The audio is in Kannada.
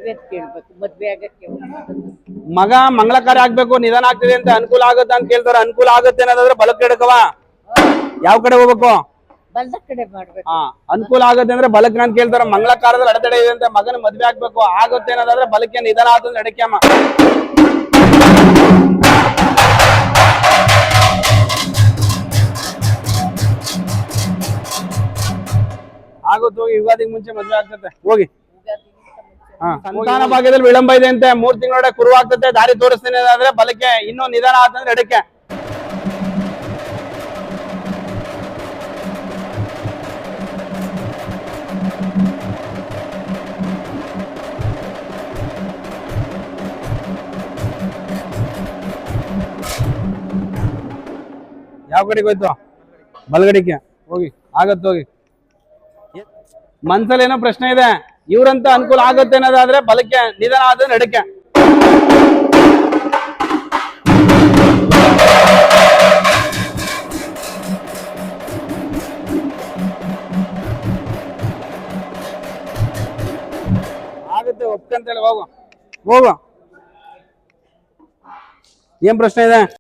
ಮದ್ವೆ ಅಂತ ಕೇಳ್ಬೇಕು, ಮದ್ವೆ ಆಗಕ್ಕೆ ಮಗ ಮಂಗಳ ಕಾರ್ಯ ಆಗ್ಬೇಕು, ನಿಧಾನ ಆಗ್ತಿದೆ ಅಂತ ಅನುಕೂಲ ಆಗುತ್ತೆ ಅಂತ ಕೇಳ್ತಾರೆ. ಅನುಕೂಲ ಆಗುತ್ತೆ ಅನ್ನೋದಾದ್ರೆ ಬಲಕ್ಕೆ ಎಡಕವ, ಯಾವ ಕಡೆ ಹೋಗ್ಬೇಕು? ಬಲದ ಕಡೆ ಮಾಡ್ಬೇಕು. ಅನುಕೂಲ ಆಗುತ್ತೆ ಅಂದ್ರೆ ಬಲಕ್ಕೆ ಅಂತ ಕೇಳ್ತಾರೆ. ಮಂಗಳ ಕಾರ್ಯದಲ್ಲಿ ಅಡೆತಡೆ ಇದೆ ಅಂತ ಮಗನ ಮದ್ವೆ ಆಗ್ಬೇಕು, ಆಗುತ್ತೆ ಅನ್ನೋದಾದ್ರೆ ಬಲಕ್ಕೆ, ನಿಧಾನ ಆಗುತ್ತೆ ಎಡಕ್ಕೆ ಅಮ್ಮ. ಆಗುತ್ತೆ ಹೋಗಿ, ಯುಗಾದಿಗೆ ಮುಂಚೆ ಮದ್ವೆ ಆಗ್ತದೆ ಹೋಗಿ. ಸಂತಾನ ಭಾಗ್ಯದಲ್ಲಿ ವಿಳಂಬ ಇದೆ ಅಂತೆ, 3 ತಿಂಗಳೊಳಗೆ ಕುರು ಆಗ್ತದೆ, ದಾರಿ ತೋರಿಸ್ತೀನಿ ಅಂದ್ರೆ ಬಲಕ್ಕೆ, ಇನ್ನೂ ನಿಧಾನ ಆತಂದ್ರೆ ಎಡಕ್ಕೆ. ಯಾವ ಕಡೆಗೆ ಹೋಯ್ತು? ಬಲಗಡಿಕೆ ಹೋಗಿ, ಆಗತ್ತೆ ಹೋಗಿ. ಮನ್ಸಲ್ಲಿ ಏನೋ ಪ್ರಶ್ನೆ ಇದೆ, ಇವ್ರಂತ ಅನುಕೂಲ ಆಗುತ್ತೆ ಅನ್ನೋದಾದ್ರೆ ಬಲಕ್ಕೆ, ನಿಧಾನ ಆದ್ರೆ ಎಡಕ್ಕೆ. ಆಗುತ್ತೆ ಒಪ್ಕಂತೇಳಿ ಹೋಗು ಹೋಗು. ಏನ್ ಪ್ರಶ್ನೆ ಇದೆ?